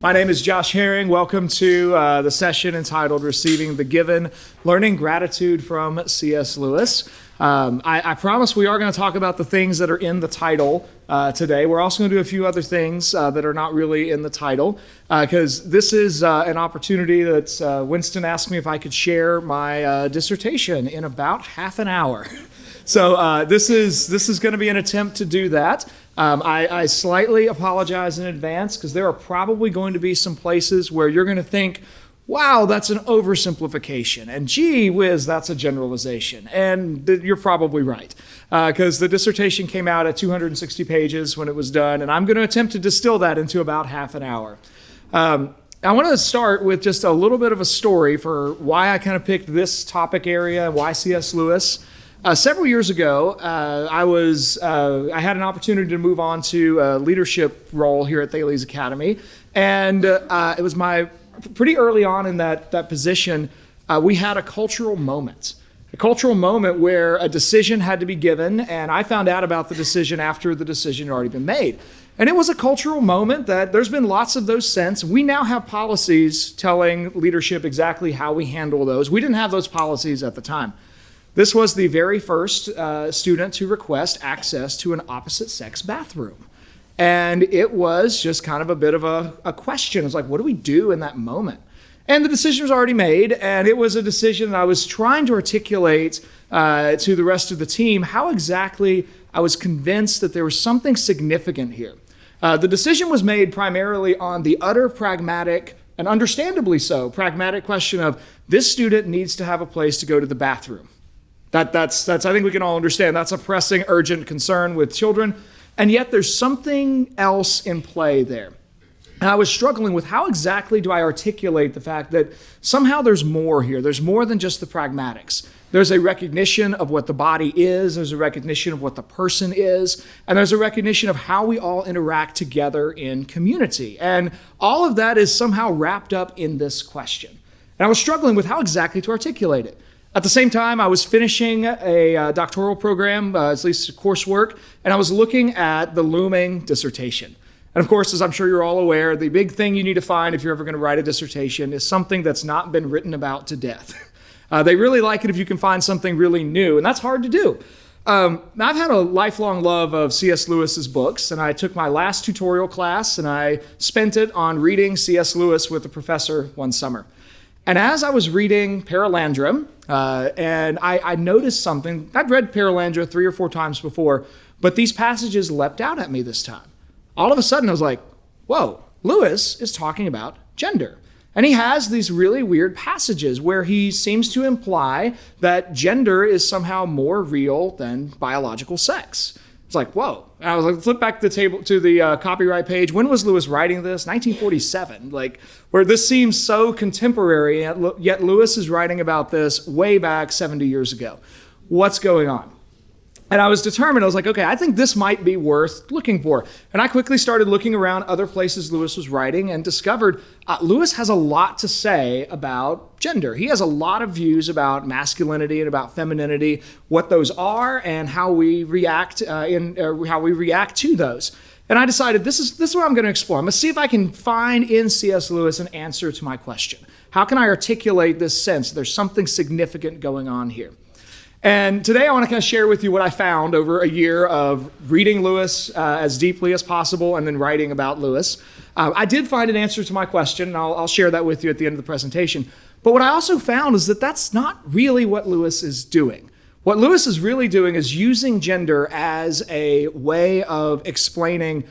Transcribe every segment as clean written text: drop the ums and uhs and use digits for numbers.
My name is Josh Herring. Welcome to the session entitled Receiving the Given, Learning Gratitude from C.S. Lewis. I promise we are going to talk about the things that are in the title today. We're also going to do a few other things that are not really in the title because this is an opportunity that Winston asked me if I could share my dissertation in about half an hour. So this is going to be an attempt to do that. I slightly apologize in advance because there are probably going to be some places where you're going to think, wow, that's an oversimplification, and gee whiz, that's a generalization. And you're probably right because the dissertation came out at 260 pages when it was done, and I'm going to attempt to distill that into about half an hour. I want to start with just a little bit of a story for why I kind of picked this topic area, why C.S. Lewis. Several years ago, I had an opportunity to move on to a leadership role here at Thales Academy, and it was pretty early on in that position. We had a cultural moment where a decision had to be given, and I found out about the decision after the decision had already been made. And it was a cultural moment that there's been lots of those since. We now have policies telling leadership exactly how we handle those. We didn't have those policies at the time. This was the very first student to request access to an opposite-sex bathroom. And it was just kind of a bit of a question. It was like, what do we do in that moment? And the decision was already made, and it was a decision that I was trying to articulate to the rest of the team how exactly I was convinced that there was something significant here. The decision was made primarily on the utter pragmatic, and understandably so, pragmatic question of this student needs to have a place to go to the bathroom. That's I think we can all understand that's a pressing, urgent concern with children, and yet there's something else in play there. And I was struggling with how exactly do I articulate the fact that somehow there's more here. There's more than just the pragmatics. There's a recognition of what the body is, there's a recognition of what the person is, and there's a recognition of how we all interact together in community. And all of that is somehow wrapped up in this question. And I was struggling with how exactly to articulate it. At the same time, I was finishing a doctoral program, at least coursework, and I was looking at the looming dissertation. And of course, as I'm sure you're all aware, the big thing you need to find if you're ever going to write a dissertation is something that's not been written about to death. They really like it if you can find something really new, and that's hard to do. I've had a lifelong love of C.S. Lewis's books, and I took my last tutorial class, and I spent it on reading C.S. Lewis with a professor one summer. And as I was reading Paralandra, and I noticed something. I'd read Paralandra 3 or 4 times before, but these passages leapt out at me this time. All of a sudden, I was like, whoa, Lewis is talking about gender. And he has these really weird passages where he seems to imply that gender is somehow more real than biological sex. It's like, whoa. And I was like, flip back to the copyright page. When was Lewis writing this? 1947. Like, where this seems so contemporary, yet Lewis is writing about this way back 70 years ago. What's going on? And I was determined. I was like, okay, I think this might be worth looking for. And I quickly started looking around other places Lewis was writing and discovered Lewis has a lot to say about gender. He has a lot of views about masculinity and about femininity, what those are, and how we react to those. And I decided this is what I'm going to explore. I'm going to see if I can find in C.S. Lewis an answer to my question. How can I articulate this sense there's something significant going on here? And today I want to kind of share with you what I found over a year of reading Lewis as deeply as possible and then writing about Lewis. I did find an answer to my question, and I'll share that with you at the end of the presentation. But what I also found is that that's not really what Lewis is doing. What Lewis is really doing is using gender as a way of explaining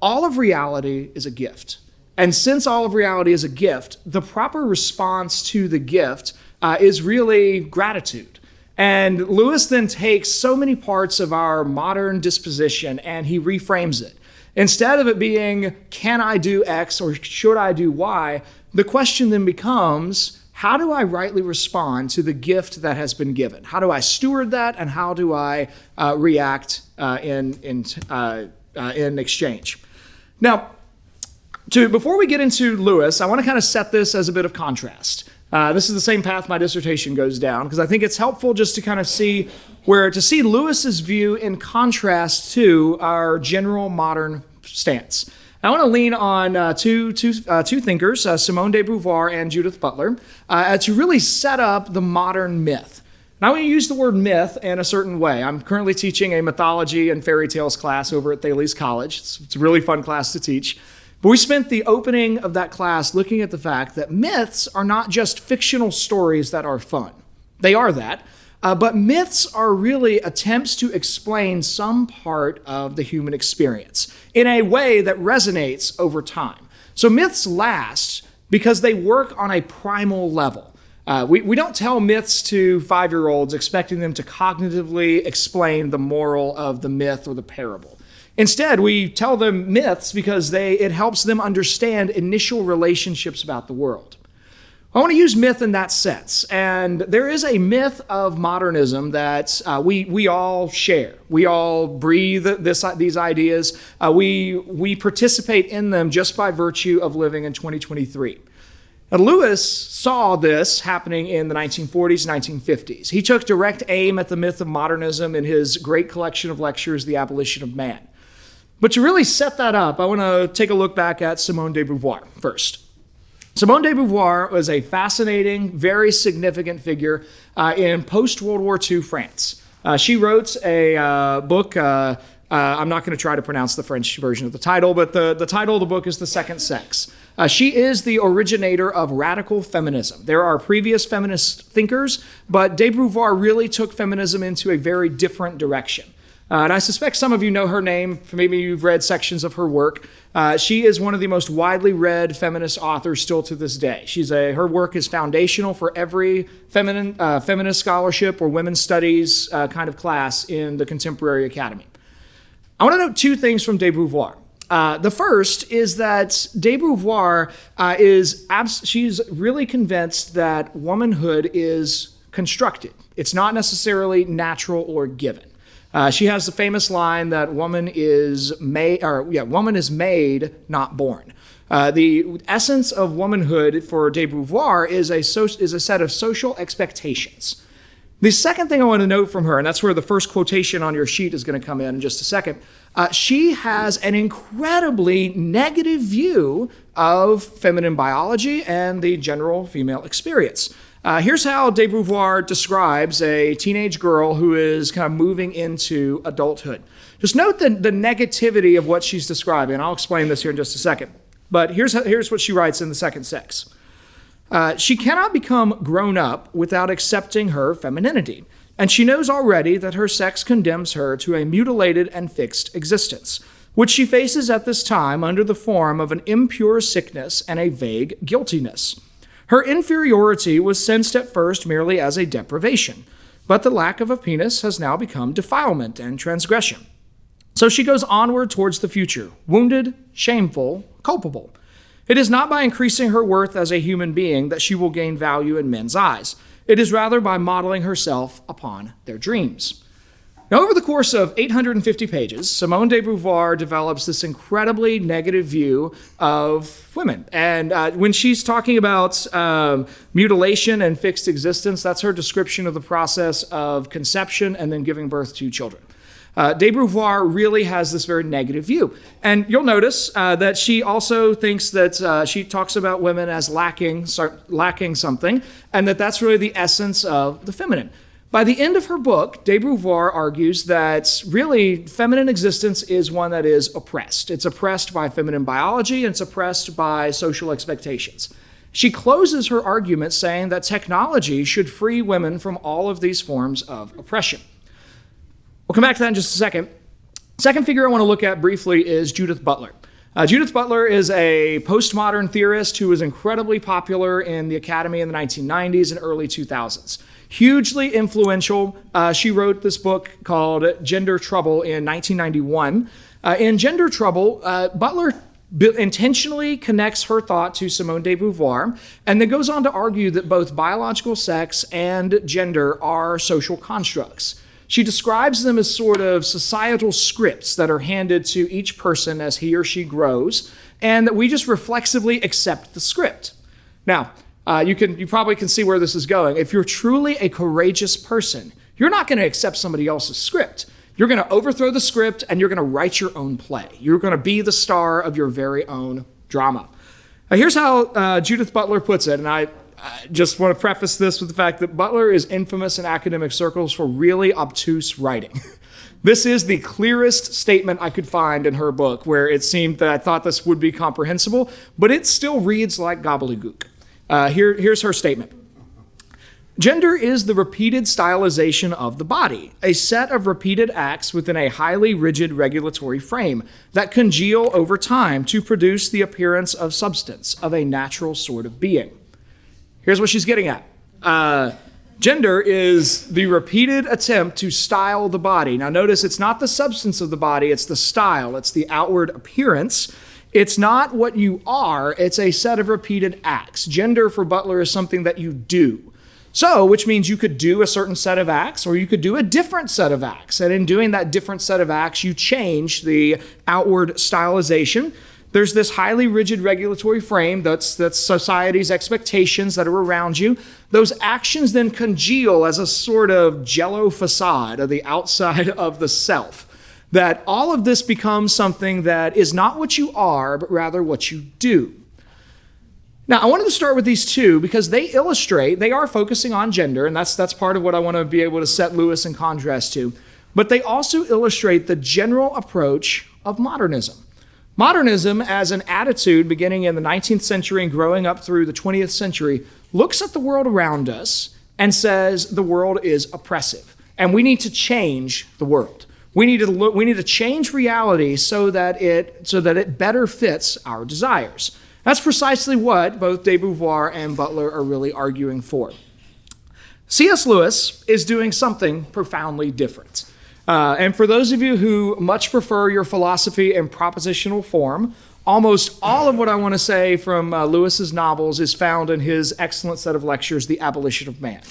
all of reality is a gift. And since all of reality is a gift, the proper response to the gift is really gratitude. And Lewis then takes so many parts of our modern disposition and he reframes it. Instead of it being, can I do X or should I do Y, the question then becomes, how do I rightly respond to the gift that has been given? How do I steward that, and how do I react in exchange? Now, before we get into Lewis, I want to kind of set this as a bit of contrast. This is the same path my dissertation goes down, because I think it's helpful just to kind of see Lewis's view in contrast to our general modern stance. I want to lean on two thinkers, Simone de Beauvoir and Judith Butler, to really set up the modern myth. Now, I want to use the word myth in a certain way. I'm currently teaching a mythology and fairy tales class over at Thales College. It's a really fun class to teach. But we spent the opening of that class looking at the fact that myths are not just fictional stories that are fun. They are that. But myths are really attempts to explain some part of the human experience in a way that resonates over time. So myths last because they work on a primal level. We don't tell myths to 5-year-olds expecting them to cognitively explain the moral of the myth or the parable. Instead, we tell them myths because it helps them understand initial relationships about the world. I want to use myth in that sense, and there is a myth of modernism that we all share. We all breathe these ideas. We participate in them just by virtue of living in 2023. Now, Lewis saw this happening in the 1940s, 1950s. He took direct aim at the myth of modernism in his great collection of lectures, The Abolition of Man. But to really set that up, I want to take a look back at Simone de Beauvoir first. Simone de Beauvoir was a fascinating, very significant figure in post-World War II France. She wrote a book, I'm not going to try to pronounce the French version of the title, but the title of the book is The Second Sex. She is the originator of radical feminism. There are previous feminist thinkers, but de Beauvoir really took feminism into a very different direction. And I suspect some of you know her name. Maybe you've read sections of her work. She is one of the most widely read feminist authors still to this day. Her work is foundational for every feminist scholarship or women's studies kind of class in the contemporary academy. I want to note two things from de Beauvoir. The first is that de Beauvoir she's really convinced that womanhood is constructed. It's not necessarily natural or given. She has the famous line that woman is made, not born. The essence of womanhood for de Beauvoir is a set of social expectations. The second thing I want to note from her, and that's where the first quotation on your sheet is going to come in just a second, she has an incredibly negative view of feminine biology and the general female experience. Here's how de Beauvoir describes a teenage girl who is kind of moving into adulthood. Just note the negativity of what she's describing. I'll explain this here in just a second. But here's what she writes in The Second Sex. She cannot become grown up without accepting her femininity, and she knows already that her sex condemns her to a mutilated and fixed existence, which she faces at this time under the form of an impure sickness and a vague guiltiness. Her inferiority was sensed at first merely as a deprivation, but the lack of a penis has now become defilement and transgression. So she goes onward towards the future, wounded, shameful, culpable. It is not by increasing her worth as a human being that she will gain value in men's eyes. It is rather by modeling herself upon their dreams. Now, over the course of 850 pages, Simone de Beauvoir develops this incredibly negative view of women. And when she's talking about mutilation and fixed existence, that's her description of the process of conception and then giving birth to children. De Beauvoir really has this very negative view. And you'll notice that she also thinks that she talks about women as lacking something, and that's really the essence of the feminine. By the end of her book, de Beauvoir argues that really feminine existence is one that is oppressed. It's oppressed by feminine biology, and it's oppressed by social expectations. She closes her argument saying that technology should free women from all of these forms of oppression. We'll come back to that in just a second. Second figure I want to look at briefly is Judith Butler. Judith Butler is a postmodern theorist who was incredibly popular in the academy in the 1990s and early 2000s. Hugely influential. She wrote this book called Gender Trouble in 1991. In Gender Trouble, Butler intentionally connects her thought to Simone de Beauvoir and then goes on to argue that both biological sex and gender are social constructs. She describes them as sort of societal scripts that are handed to each person as he or she grows, and that we just reflexively accept the script. Now, you probably can see where this is going. If you're truly a courageous person, you're not going to accept somebody else's script. You're going to overthrow the script and you're going to write your own play. You're going to be the star of your very own drama. Now, here's how Judith Butler puts it, and I just want to preface this with the fact that Butler is infamous in academic circles for really obtuse writing. This is the clearest statement I could find in her book, where it seemed that I thought this would be comprehensible, but it still reads like gobbledygook. Here's her statement. Gender is the repeated stylization of the body, a set of repeated acts within a highly rigid regulatory frame that congeal over time to produce the appearance of substance, of a natural sort of being. Here's what she's getting at. Gender is the repeated attempt to style the body. Now notice it's not the substance of the body, it's the style, it's the outward appearance. It's not what you are, it's a set of repeated acts. Gender for Butler is something that you do. So, which means you could do a certain set of acts or you could do a different set of acts. And in doing that different set of acts, you change the outward stylization. There's this highly rigid regulatory frame that's society's expectations that are around you. Those actions then congeal as a sort of jello facade of the outside of the self. That all of this becomes something that is not what you are, but rather what you do. Now, I wanted to start with these two because they are focusing on gender, and that's part of what I want to be able to set Lewis in contrast to. But they also illustrate the general approach of modernism. Modernism, as an attitude beginning in the 19th century and growing up through the 20th century, looks at the world around us and says the world is oppressive, and we need to change the world. We need to change reality so that it better fits our desires. That's precisely what both de Beauvoir and Butler are really arguing for. C.S. Lewis is doing something profoundly different. And for those of you who much prefer your philosophy in propositional form, almost all of what I want to say from Lewis's novels is found in his excellent set of lectures, The Abolition of Man.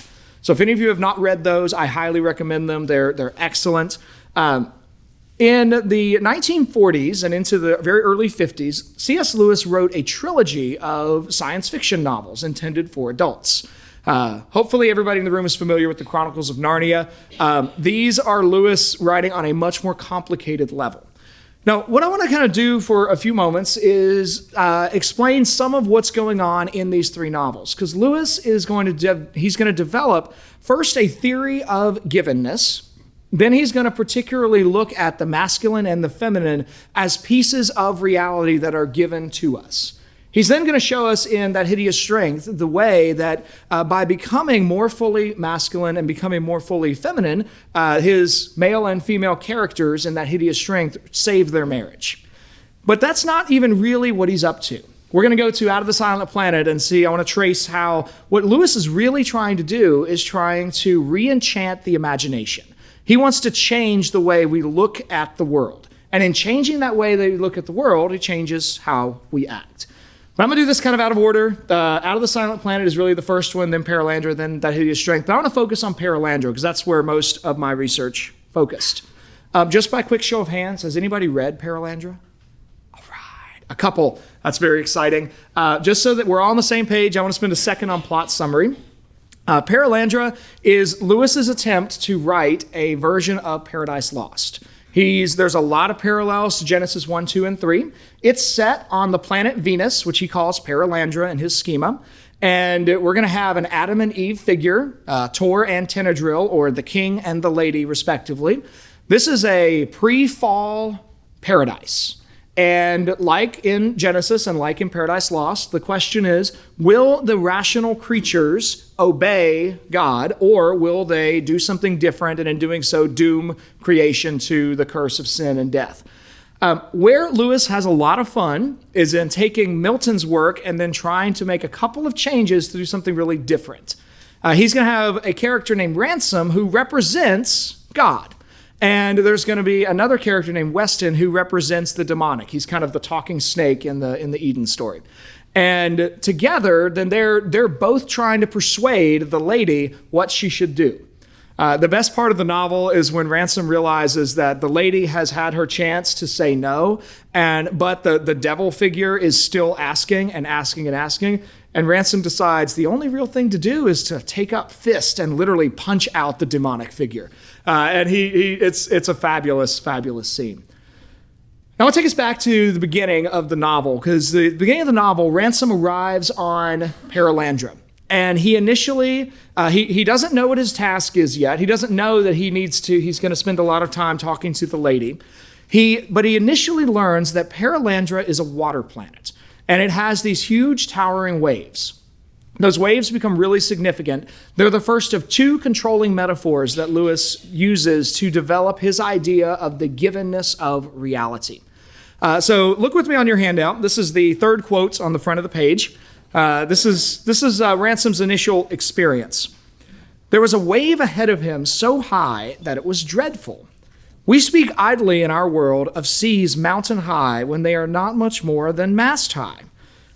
So if any of you have not read those, I highly recommend them. They're excellent. In the 1940s and into the very early 50s, C.S. Lewis wrote a trilogy of science fiction novels intended for adults. Hopefully everybody in the room is familiar with the Chronicles of Narnia. These are Lewis writing on a much more complicated level. Now, what I want to kind of do for a few moments is explain some of what's going on in these three novels, because Lewis is going to develop first a theory of givenness. Then he's going to particularly look at the masculine and the feminine as pieces of reality that are given to us. He's then going to show us in that hideous strength the way that by becoming more fully masculine and becoming more fully feminine, his male and female characters in that hideous strength save their marriage. But that's not even really what he's up to. We're going to go to Out of the Silent Planet and see, I want to trace how what Lewis is really trying to do is trying to re-enchant the imagination. He wants to change the way we look at the world. And in changing that way that we look at the world, it changes how we act. But I'm going to do this kind of out of order. Out of the Silent Planet is really the first one, then Paralandra, then That Hideous Strength. But I want to focus on Paralandra because that's where most of my research focused. Just by quick show of hands, has anybody read Paralandra? All right, a couple. That's very exciting. Just so that we're all on the same page, I want to spend a second on plot summary. Paralandra is Lewis's attempt to write a version of Paradise Lost. There's a lot of parallels to Genesis 1, 2, and 3. It's set on the planet Venus, which he calls Paralandra in his schema. And we're going to have an Adam and Eve figure, Tor and Tenedril, or the king and the lady, respectively. This is a pre-fall paradise. And like in Genesis and like in Paradise Lost, the question is, will the rational creatures obey God, or will they do something different and in doing so doom creation to the curse of sin and death? Where Lewis has a lot of fun is in taking Milton's work and then trying to make a couple of changes to do something really different. He's going to have a character named Ransom who represents God. And there's going to be another character named Weston who represents the demonic. He's kind of the talking snake in the Eden story. And together, then they're both trying to persuade the lady what she should do. The best part of the novel is when Ransom realizes that the lady has had her chance to say no, but the devil figure is still asking and asking and asking. And Ransom decides the only real thing to do is to take up fist and literally punch out the demonic figure. And it's a fabulous, fabulous scene. Now I'll take us back to the beginning of the novel, because the beginning of the novel, Ransom arrives on Paralandra. And he initially, he doesn't know what his task is yet. He doesn't know that he's going to spend a lot of time talking to the lady. But he initially learns that Paralandra is a water planet. And it has these huge towering waves. Those waves become really significant. They're the first of two controlling metaphors that Lewis uses to develop his idea of the givenness of reality. So look with me on your handout. This is the third quote on the front of the page. This is Ransom's initial experience. There was a wave ahead of him so high that it was dreadful. We speak idly in our world of seas mountain high when they are not much more than mast high.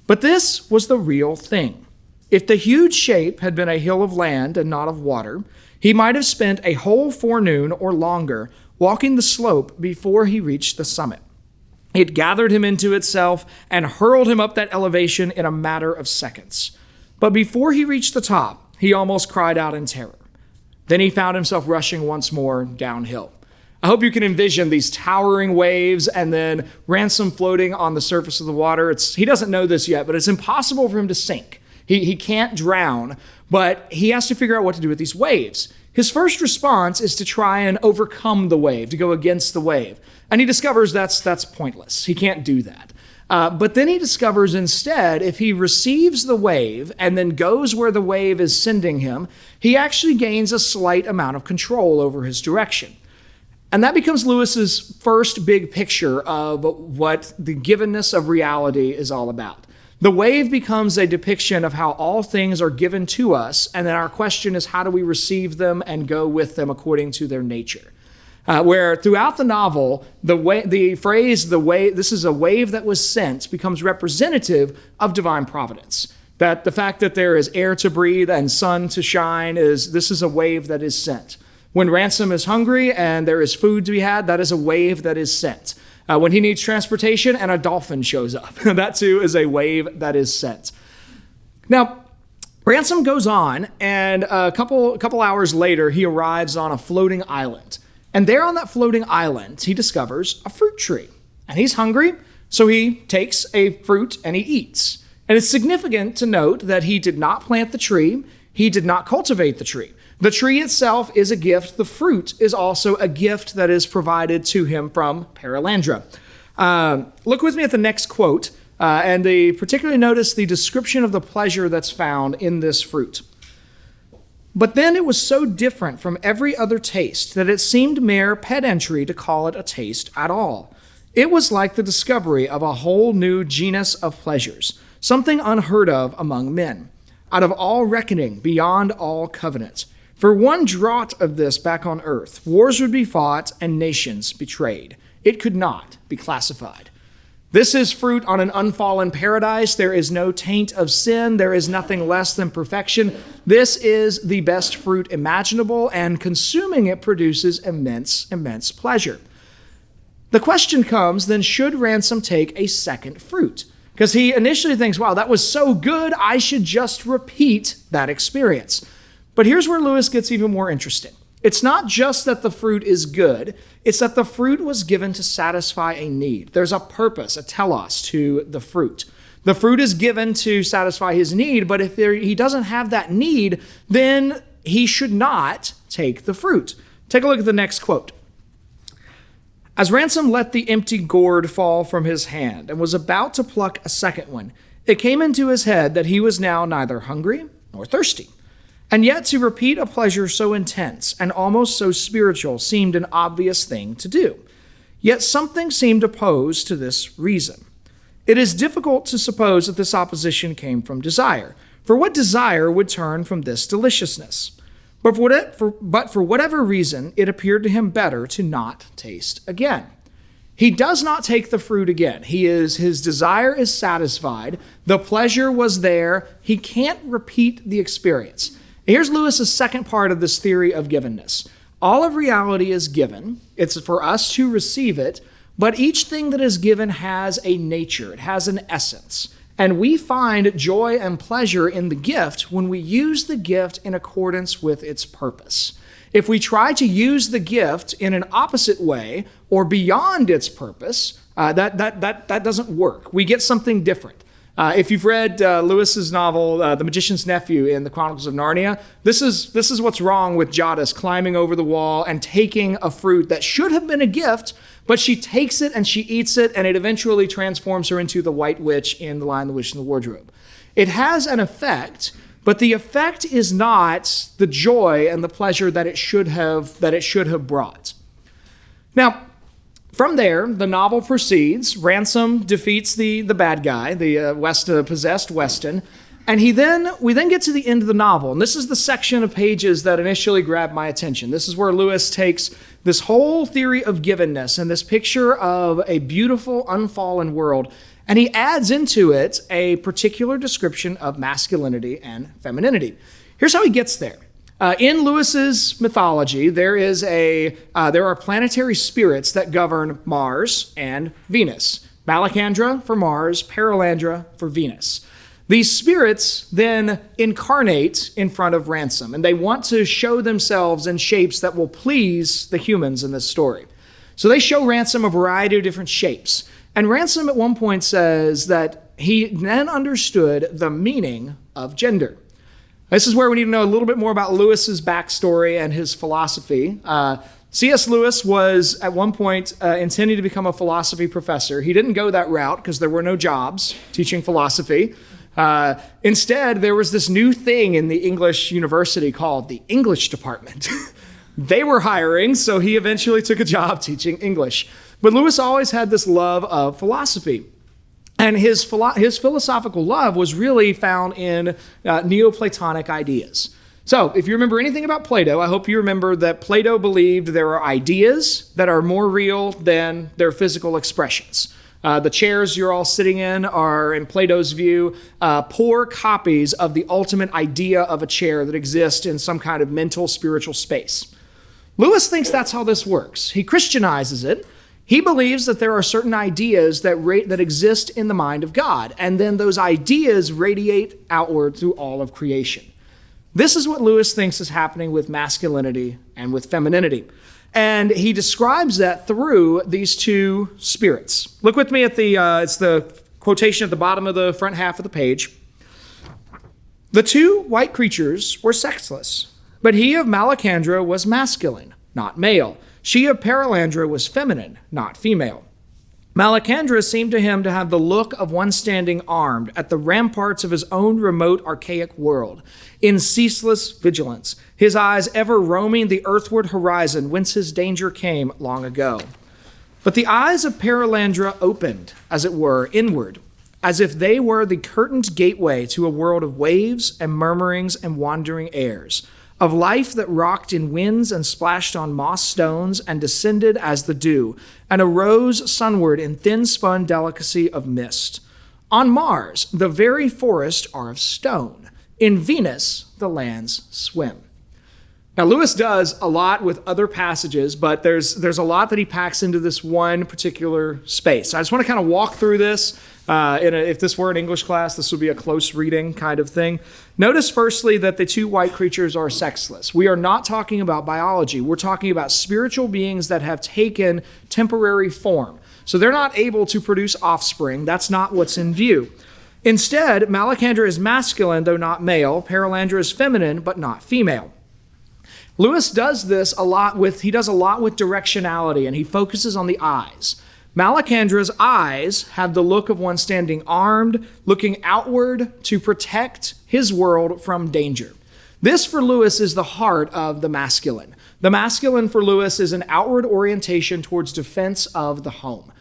But this was the real thing. If the huge shape had been a hill of land and not of water, he might have spent a whole forenoon or longer walking the slope before he reached the summit. It gathered him into itself and hurled him up that elevation in a matter of seconds. But before he reached the top, he almost cried out in terror. Then he found himself rushing once more downhill. I hope you can envision these towering waves and then Ransom floating on the surface of the water. He doesn't know this yet, but it's impossible for him to sink. He can't drown, but he has to figure out what to do with these waves. His first response is to try and overcome the wave, to go against the wave. And he discovers that's pointless. He can't do that. But then he discovers instead, if he receives the wave and then goes where the wave is sending him, he actually gains a slight amount of control over his direction. And that becomes Lewis's first big picture of what the givenness of reality is all about. The wave becomes a depiction of how all things are given to us, and then our question is, how do we receive them and go with them according to their nature? Where throughout the novel, the phrase, this is a wave that was sent, becomes representative of divine providence. That the fact that there is air to breathe and sun to shine, this is a wave that is sent. When Ransom is hungry and there is food to be had, that is a wave that is sent. When he needs transportation and a dolphin shows up, that too is a wave that is sent. Now, Ransom goes on, and a couple hours later, he arrives on a floating island. And there on that floating island, he discovers a fruit tree. And he's hungry, so he takes a fruit and he eats. And it's significant to note that he did not plant the tree. He did not cultivate the tree. The tree itself is a gift. The fruit is also a gift that is provided to him from Paralandra. Look with me at the next quote, and particularly notice the description of the pleasure that's found in this fruit. But then it was so different from every other taste that it seemed mere pedantry to call it a taste at all. It was like the discovery of a whole new genus of pleasures, something unheard of among men, out of all reckoning, beyond all covenant. For one draught of this back on earth, wars would be fought and nations betrayed. It could not be classified. This is fruit on an unfallen paradise. There is no taint of sin. There is nothing less than perfection. This is the best fruit imaginable, and consuming it produces immense, immense pleasure. The question comes, then, should Ransom take a second fruit? Because he initially thinks, wow, that was so good, I should just repeat that experience. But here's where Lewis gets even more interesting. It's not just that the fruit is good, it's that the fruit was given to satisfy a need. There's a purpose, a telos to the fruit. The fruit is given to satisfy his need, but if he doesn't have that need, then he should not take the fruit. Take a look at the next quote. As Ransom let the empty gourd fall from his hand and was about to pluck a second one, it came into his head that he was now neither hungry nor thirsty. And yet to repeat a pleasure so intense and almost so spiritual seemed an obvious thing to do. Yet something seemed opposed to this reason. It is difficult to suppose that this opposition came from desire, for what desire would turn from this deliciousness? But for whatever reason, it appeared to him better to not taste again. He does not take the fruit again. His desire is satisfied. The pleasure was there. He can't repeat the experience. Here's Lewis's second part of this theory of givenness. All of reality is given. It's for us to receive it, but each thing that is given has a nature. It has an essence. And we find joy and pleasure in the gift when we use the gift in accordance with its purpose. If we try to use the gift in an opposite way or beyond its purpose, that doesn't work. We get something different. If you've read Lewis's novel, The Magician's Nephew in the Chronicles of Narnia, this is what's wrong with Jadis climbing over the wall and taking a fruit that should have been a gift, but she takes it and she eats it, and it eventually transforms her into the White Witch in The Lion, the Witch, and the Wardrobe. It has an effect, but the effect is not the joy and the pleasure that it should have brought. Now, from there, the novel proceeds. Ransom defeats the bad guy, the possessed Weston, and we then get to the end of the novel. And this is the section of pages that initially grabbed my attention. This is where Lewis takes this whole theory of givenness and this picture of a beautiful, unfallen world, and he adds into it a particular description of masculinity and femininity. Here's how he gets there. In Lewis's mythology, there are planetary spirits that govern Mars and Venus. Malacandra for Mars, Paralandra for Venus. These spirits then incarnate in front of Ransom, and they want to show themselves in shapes that will please the humans in this story. So they show Ransom a variety of different shapes. And Ransom at one point says that he then understood the meaning of gender. This is where we need to know a little bit more about Lewis's backstory and his philosophy. C.S. Lewis was at one point intending to become a philosophy professor. He didn't go that route because there were no jobs teaching philosophy. Instead, there was this new thing in the English university called the English department. They were hiring, so he eventually took a job teaching English. But Lewis always had this love of philosophy. And his philosophical love was really found in Neoplatonic ideas. So if you remember anything about Plato, I hope you remember that Plato believed there are ideas that are more real than their physical expressions. The chairs you're all sitting in are, in Plato's view, poor copies of the ultimate idea of a chair that exists in some kind of mental, spiritual space. Lewis thinks that's how this works. He Christianizes it. He believes that there are certain ideas that exist in the mind of God, and then those ideas radiate outward through all of creation. This is what Lewis thinks is happening with masculinity and with femininity. And he describes that through these two spirits. Look with me at it's the quotation at the bottom of the front half of the page. The two white creatures were sexless, but he of Malacandra was masculine, not male. She of Paralandra was feminine, not female. Malacandra seemed to him to have the look of one standing armed at the ramparts of his own remote archaic world, in ceaseless vigilance, his eyes ever roaming the earthward horizon whence his danger came long ago. But the eyes of Paralandra opened, as it were, inward, as if they were the curtained gateway to a world of waves and murmurings and wandering airs, of life that rocked in winds and splashed on moss stones and descended as the dew, and arose sunward in thin-spun delicacy of mist. On Mars, the very forests are of stone. In Venus, the lands swim. Now, Lewis does a lot with other passages, but there's a lot that he packs into this one particular space. I just want to kind of walk through this. If this were an English class, this would be a close reading kind of thing. Notice firstly that the two white creatures are sexless. We are not talking about biology. We're talking about spiritual beings that have taken temporary form. So they're not able to produce offspring. That's not what's in view. Instead, Malacandra is masculine, though not male. Paralandra is feminine, but not female. Lewis does a lot with directionality, and he focuses on the eyes. Malacandra's eyes have the look of one standing armed, looking outward to protect his world from danger. This, for Lewis, is the heart of the masculine. The masculine for Lewis is an outward orientation towards defense of the home.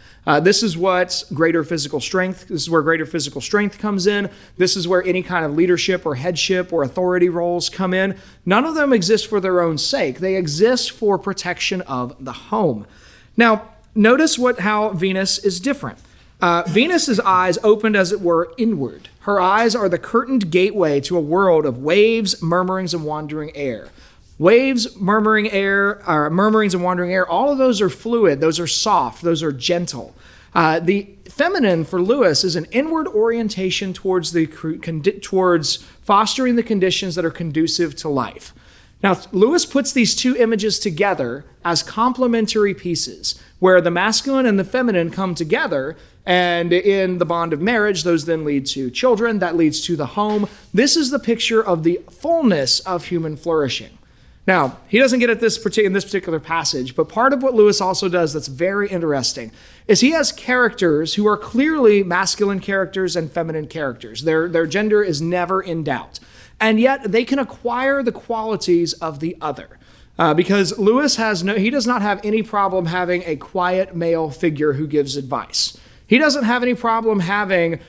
This is where greater physical strength comes in. This is where any kind of leadership or headship or authority roles come in. None of them exist for their own sake. They exist for protection of the home. Now, notice how Venus is different. Venus's eyes opened, as it were, inward. Her eyes are the curtained gateway to a world of waves, murmurings, and wandering air. Waves, murmurings, and wandering air, all of those are fluid. Those are soft. Those are gentle. The feminine for Lewis is an inward orientation towards fostering the conditions that are conducive to life. Now, Lewis puts these two images together as complementary pieces, where the masculine and the feminine come together, and in the bond of marriage, those then lead to children, that leads to the home. This is the picture of the fullness of human flourishing. Now, he doesn't get at this in this particular passage, but part of what Lewis also does that's very interesting is he has characters who are clearly masculine characters and feminine characters. Their gender is never in doubt. And yet they can acquire the qualities of the other. Because Lewis does not have any problem having a quiet male figure who gives advice. He doesn't have any problem having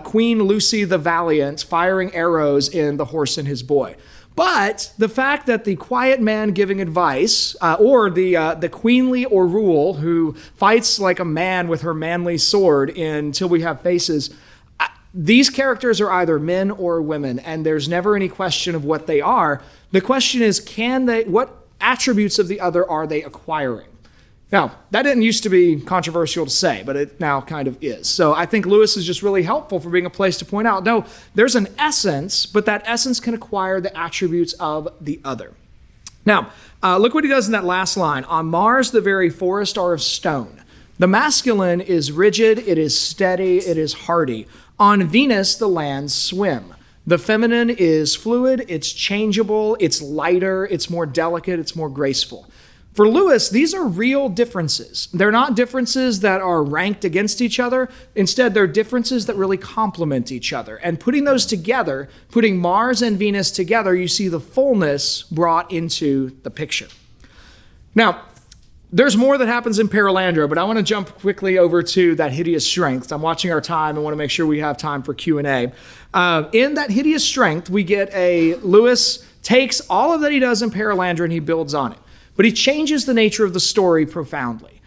Queen Lucy the Valiant firing arrows in The Horse and His Boy. But the fact that the quiet man giving advice, or the queenly O'Rule who fights like a man with her manly sword in Till We Have Faces, these characters are either men or women, and there's never any question of what they are. The question is, what attributes of the other are they acquiring? Now, that didn't used to be controversial to say, but it now kind of is. So I think Lewis is just really helpful for being a place to point out, no, there's an essence, but that essence can acquire the attributes of the other. Now, look what he does in that last line. On Mars, the very forests are of stone. The masculine is rigid, it is steady, it is hardy. On Venus, the lands swim. The feminine is fluid, it's changeable, it's lighter, it's more delicate, it's more graceful. For Lewis, these are real differences. They're not differences that are ranked against each other. Instead, they're differences that really complement each other. And putting those together, putting Mars and Venus together, you see the fullness brought into the picture. Now, there's more that happens in Paralandra, but I want to jump quickly over to that hideous strength. I'm watching our time and want to make sure we have time for Q&A. In that hideous strength, we get Lewis takes all of that he does in Paralandra and he builds on it. But he changes the nature of the story profoundly,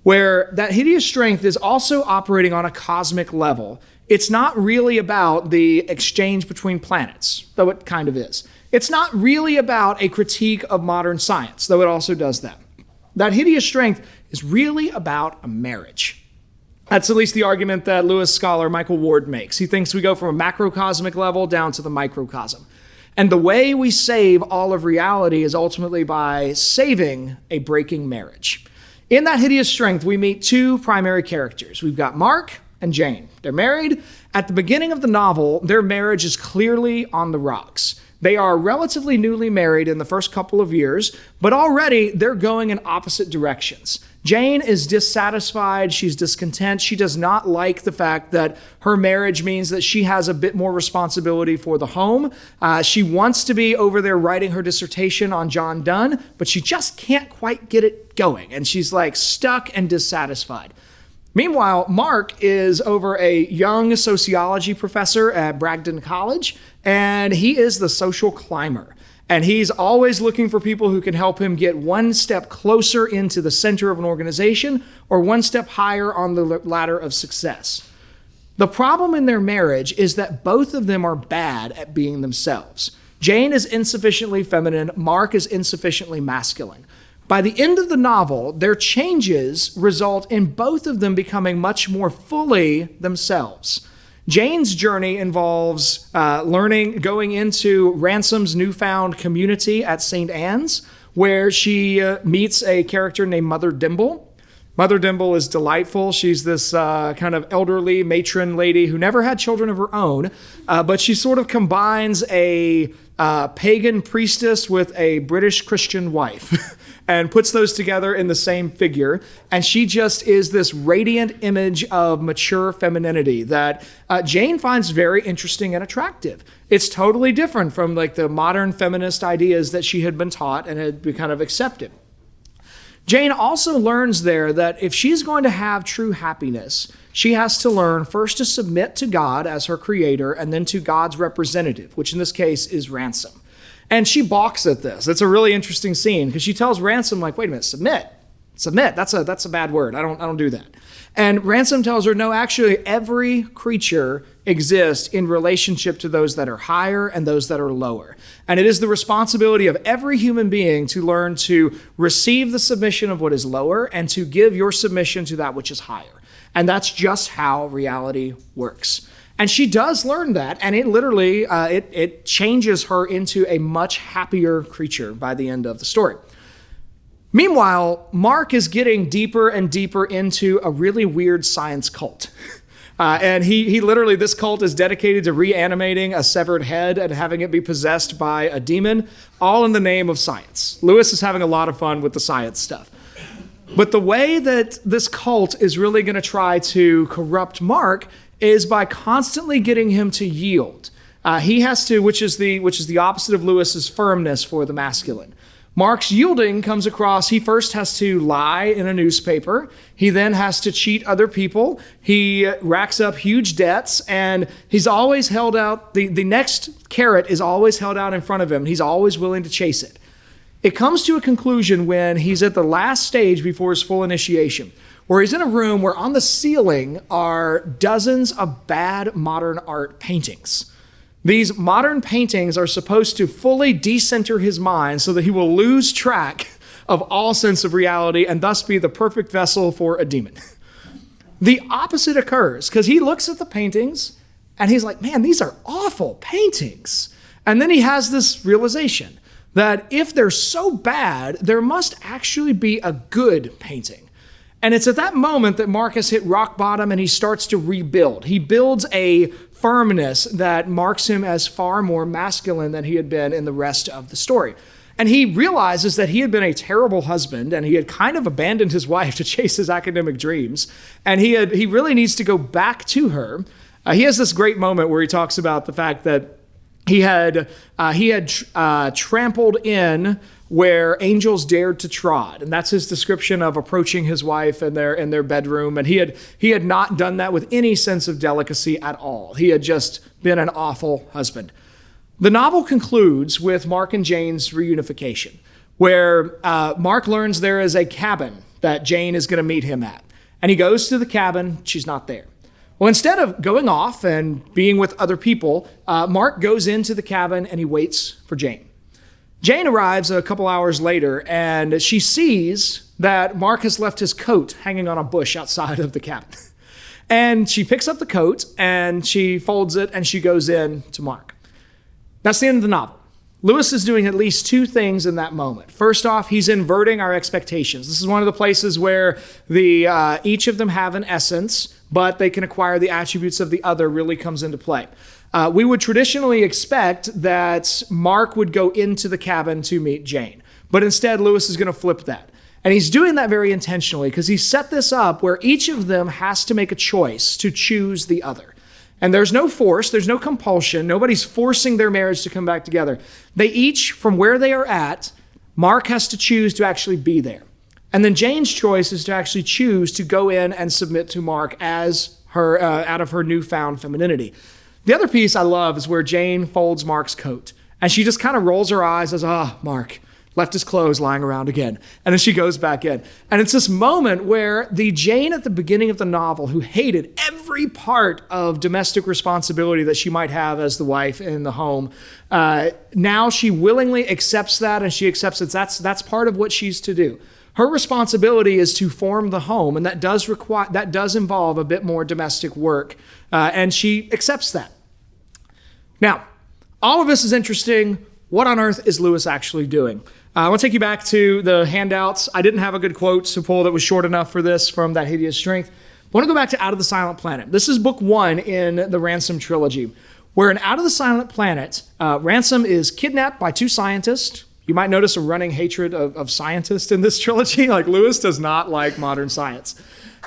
where that hideous strength is also operating on a cosmic level. It's not really about the exchange between planets, though it kind of is. It's not really about a critique of modern science, though it also does that. That hideous strength is really about a marriage. That's at least the argument that Lewis scholar Michael Ward makes. He thinks we go from a macrocosmic level down to the microcosm. And the way we save all of reality is ultimately by saving a breaking marriage. In that hideous strength, we meet two primary characters. We've got Mark and Jane. They're married. At the beginning of the novel, their marriage is clearly on the rocks. They are relatively newly married in the first couple of years, but already they're going in opposite directions. Jane is dissatisfied, she's discontent, she does not like the fact that her marriage means that she has a bit more responsibility for the home. She wants to be over there writing her dissertation on John Donne, but she just can't quite get it going, and she's like stuck and dissatisfied. Meanwhile, Mark is over a young sociology professor at Acton College, and he is the social climber. And he's always looking for people who can help him get one step closer into the center of an organization or one step higher on the ladder of success. The problem in their marriage is that both of them are bad at being themselves. Jane is insufficiently feminine, Mark is insufficiently masculine. By the end of the novel, their changes result in both of them becoming much more fully themselves. Jane's journey involves going into Ransom's newfound community at St. Anne's, where she meets a character named Mother Dimble. Mother Dimble is delightful. She's this kind of elderly matron lady who never had children of her own, but she sort of combines a pagan priestess with a British Christian wife and puts those together in the same figure. And she just is this radiant image of mature femininity that Jane finds very interesting and attractive. It's totally different from like the modern feminist ideas that she had been taught and had been kind of accepted. Jane also learns there that if she's going to have true happiness, she has to learn first to submit to God as her creator and then to God's representative, which in this case is Ransom. And she balks at this. It's a really interesting scene because she tells Ransom, like, wait a minute, submit. That's a bad word. I don't do that. And Ransom tells her, no, actually, every creature exists in relationship to those that are higher and those that are lower. And it is the responsibility of every human being to learn to receive the submission of what is lower and to give your submission to that which is higher. And that's just how reality works. And she does learn that, and it literally, it changes her into a much happier creature by the end of the story. Meanwhile, Mark is getting deeper and deeper into a really weird science cult. And he literally, this cult is dedicated to reanimating a severed head and having it be possessed by a demon, all in the name of science. Lewis is having a lot of fun with the science stuff. But the way that this cult is really going to try to corrupt Mark is by constantly getting him to yield. He has to, which is the opposite of Lewis's firmness for the masculine. Mark's yielding comes across, he first has to lie in a newspaper. He then has to cheat other people. He racks up huge debts, and he's always held out, the next carrot is always held out in front of him. He's always willing to chase it. It comes to a conclusion when he's at the last stage before his full initiation, where he's in a room where on the ceiling are dozens of bad modern art paintings. These modern paintings are supposed to fully decenter his mind so that he will lose track of all sense of reality and thus be the perfect vessel for a demon. The opposite occurs because he looks at the paintings and he's like, man, these are awful paintings. And then he has this realization that if they're so bad, there must actually be a good painting. And it's at that moment that Marcus hit rock bottom and he starts to rebuild. He builds a firmness that marks him as far more masculine than he had been in the rest of the story. And he realizes that he had been a terrible husband and he had kind of abandoned his wife to chase his academic dreams. And he really needs to go back to her. He has this great moment where he talks about the fact that he had trampled in where angels dared to trod. And that's his description of approaching his wife in their bedroom. And he had not done that with any sense of delicacy at all. He had just been an awful husband. The novel concludes with Mark and Jane's reunification, where Mark learns there is a cabin that Jane is going to meet him at. And he goes to the cabin, she's not there. Well, instead of going off and being with other people, Mark goes into the cabin and he waits for Jane. Jane arrives a couple hours later, and she sees that Mark has left his coat hanging on a bush outside of the cabin. And she picks up the coat, and she folds it, and she goes in to Mark. That's the end of the novel. Lewis is doing at least two things in that moment. First off, he's inverting our expectations. This is one of the places where each of them have an essence, but they can acquire the attributes of the other really comes into play. We would traditionally expect that Mark would go into the cabin to meet Jane, but instead Lewis is going to flip that. And he's doing that very intentionally because he set this up where each of them has to make a choice to choose the other. And there's no force, there's no compulsion, nobody's forcing their marriage to come back together. They each, from where they are at, Mark has to choose to actually be there. And then Jane's choice is to actually choose to go in and submit to Mark as her out of her newfound femininity. The other piece I love is where Jane folds Mark's coat, and she just kind of rolls her eyes as, Mark left his clothes lying around again. And then she goes back in. And it's this moment where the Jane at the beginning of the novel, who hated every part of domestic responsibility that she might have as the wife in the home, now she willingly accepts that, and she accepts that that's part of what she's to do. Her responsibility is to form the home, and that does involve a bit more domestic work, and she accepts that. Now, all of this is interesting. What on earth is Lewis actually doing? I want to take you back to the handouts. I didn't have a good quote to pull that was short enough for this from that Hideous Strength. I want to go back to Out of the Silent Planet. This is book 1 in the Ransom trilogy, where in Out of the Silent Planet, Ransom is kidnapped by 2 scientists. You might notice a running hatred of scientists in this trilogy. Like, Lewis does not like modern science.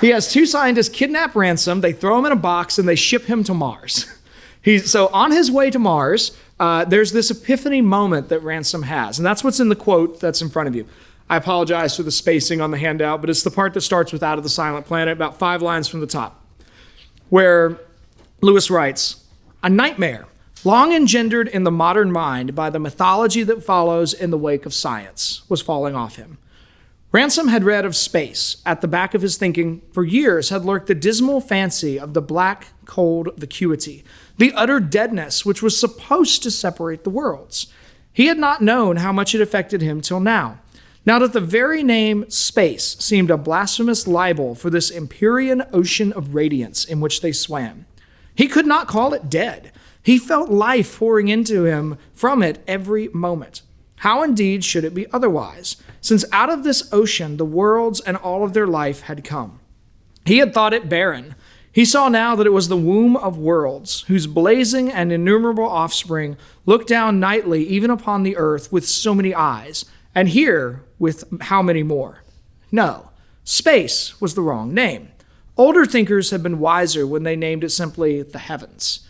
He has 2 scientists kidnap Ransom, they throw him in a box, and they ship him to Mars. So on his way to Mars, there's this epiphany moment that Ransom has, and that's what's in the quote that's in front of you. I apologize for the spacing on the handout, but it's the part that starts with Out of the Silent Planet, about 5 lines from the top, where Lewis writes, "A nightmare, long engendered in the modern mind by the mythology that follows in the wake of science, was falling off him. Ransom had read of space. At the back of his thinking for years had lurked the dismal fancy of the black, cold vacuity, the utter deadness which was supposed to separate the worlds. He had not known how much it affected him till now. Now that the very name space seemed a blasphemous libel for this empyrean ocean of radiance in which they swam, he could not call it dead. He felt life pouring into him from it every moment. How indeed should it be otherwise, since out of this ocean the worlds and all of their life had come? He had thought it barren. He saw now that it was the womb of worlds, whose blazing and innumerable offspring looked down nightly even upon the earth with so many eyes, and here with how many more? No, space was the wrong name. Older thinkers had been wiser when they named it simply the heavens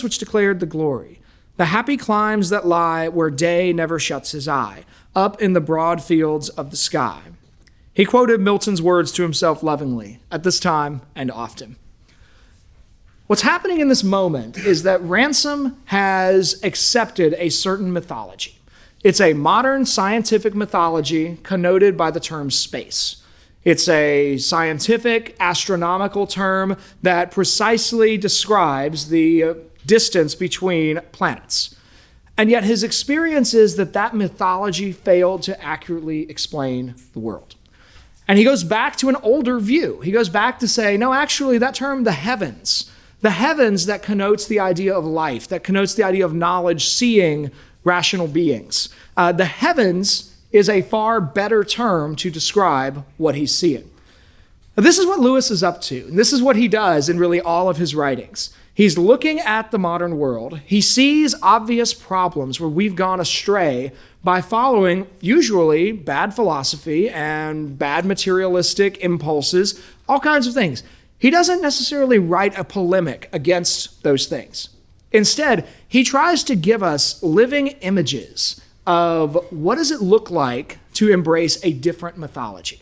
which declared the glory, the happy climes that lie where day never shuts his eye, up in the broad fields of the sky. He quoted Milton's words to himself lovingly, at this time and often. What's happening in this moment is that Ransom has accepted a certain mythology. It's a modern scientific mythology connoted by the term space. It's a scientific, astronomical term that precisely describes the distance between planets. And yet his experience is that mythology failed to accurately explain the world. And he goes back to an older view. He goes back to say, no, actually, that term, the heavens that connotes the idea of life, that connotes the idea of knowledge, seeing, rational beings. The heavens is a far better term to describe what he's seeing. Now, this is what Lewis is up to, and this is what he does in really all of his writings. He's looking at the modern world. He sees obvious problems where we've gone astray by following usually bad philosophy and bad materialistic impulses, all kinds of things. He doesn't necessarily write a polemic against those things. Instead, he tries to give us living images of what does it look like to embrace a different mythology.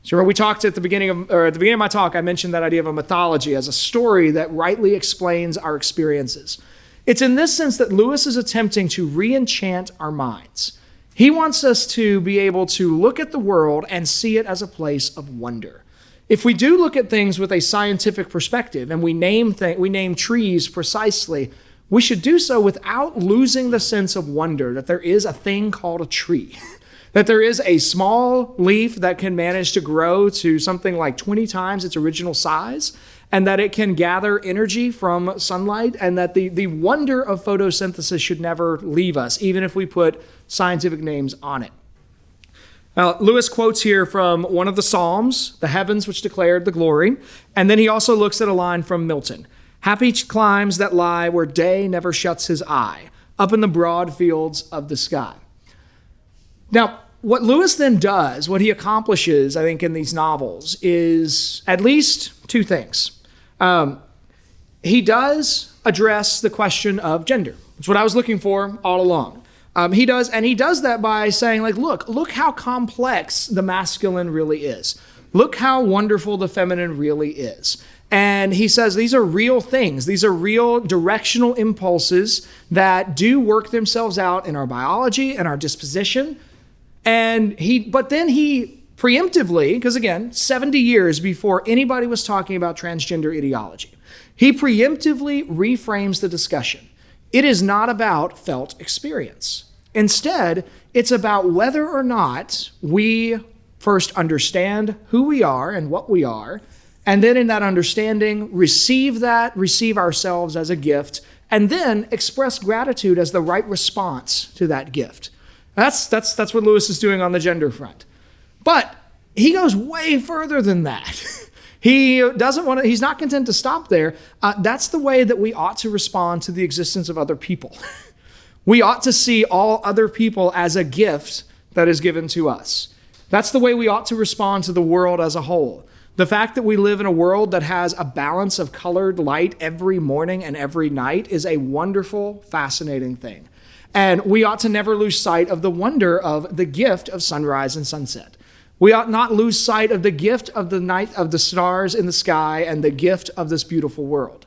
So remember we talked at the beginning of my talk, I mentioned that idea of a mythology as a story that rightly explains our experiences. It's in this sense that Lewis is attempting to re-enchant our minds. He wants us to be able to look at the world and see it as a place of wonder. If we do look at things with a scientific perspective and we name trees precisely, we should do so without losing the sense of wonder that there is a thing called a tree, that there is a small leaf that can manage to grow to something like 20 times its original size, and that it can gather energy from sunlight, and that the wonder of photosynthesis should never leave us, even if we put scientific names on it. Lewis quotes here from one of the Psalms, the heavens which declared the glory, and then he also looks at a line from Milton. Happy climes that lie where day never shuts his eye, up in the broad fields of the sky. Now, what Lewis then does, what he accomplishes, I think, in these novels is at least two things. He does address the question of gender. It's what I was looking for all along. He does that by saying, like, look how complex the masculine really is. Look how wonderful the feminine really is. And he says these are real things. These are real directional impulses that do work themselves out in our biology and our disposition. But then he preemptively, because again, 70 years before anybody was talking about transgender ideology, he preemptively reframes the discussion. It is not about felt experience. Instead, it's about whether or not we first understand who we are and what we are, and then in that understanding, receive ourselves as a gift, and then express gratitude as the right response to that gift. That's what Lewis is doing on the gender front. But he goes way further than that. He's not content to stop there. That's the way that we ought to respond to the existence of other people. We ought to see all other people as a gift that is given to us. That's the way we ought to respond to the world as a whole. The fact that we live in a world that has a balance of colored light every morning and every night is a wonderful, fascinating thing. And we ought to never lose sight of the wonder of the gift of sunrise and sunset. We ought not lose sight of the gift of the night, of the stars in the sky, and the gift of this beautiful world.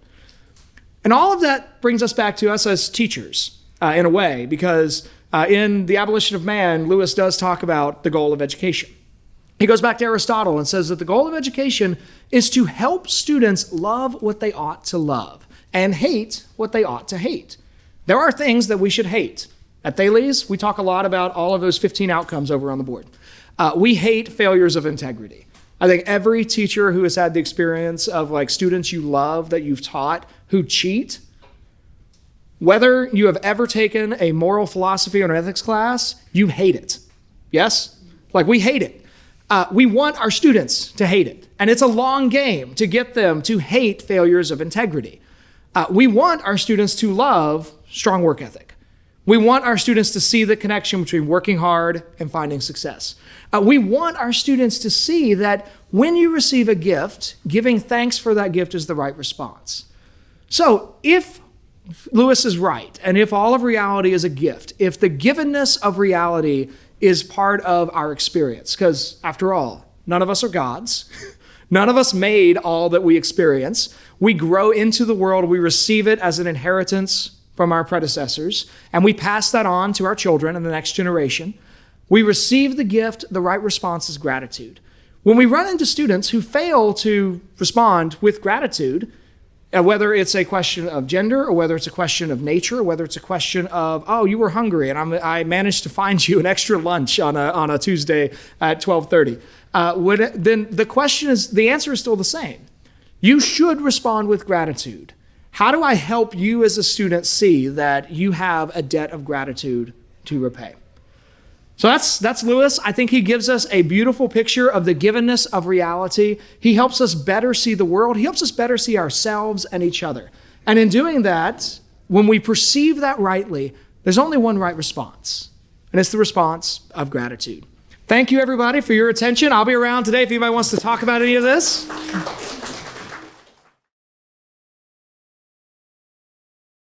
And all of that brings us back to us as teachers, in a way, because in The Abolition of Man, Lewis does talk about the goal of education. He goes back to Aristotle and says that the goal of education is to help students love what they ought to love and hate what they ought to hate. There are things that we should hate. At Thales, we talk a lot about all of those 15 outcomes over on the board. We hate failures of integrity. I think every teacher who has had the experience of like students you love that you've taught who cheat, whether you have ever taken a moral philosophy or an ethics class, you hate it. Yes? Like we hate it. We want our students to hate it. And it's a long game to get them to hate failures of integrity. We want our students to love strong work ethic. We want our students to see the connection between working hard and finding success. We want our students to see that when you receive a gift, giving thanks for that gift is the right response. So if Lewis is right, and if all of reality is a gift, if the givenness of reality is part of our experience, because after all, none of us are gods. None of us made all that we experience. We grow into the world, we receive it as an inheritance from our predecessors, and we pass that on to our children and the next generation. We receive the gift, the right response is gratitude. When we run into students who fail to respond with gratitude, whether it's a question of gender, or whether it's a question of nature, or whether it's a question of, oh, you were hungry and I managed to find you an extra lunch on a Tuesday at 12:30, then the answer is still the same. You should respond with gratitude. How do I help you as a student see that you have a debt of gratitude to repay? So that's Lewis. I think he gives us a beautiful picture of the givenness of reality. He helps us better see the world. He helps us better see ourselves and each other. And in doing that, when we perceive that rightly, there's only one right response, and it's the response of gratitude. Thank you, everybody, for your attention. I'll be around today if anybody wants to talk about any of this.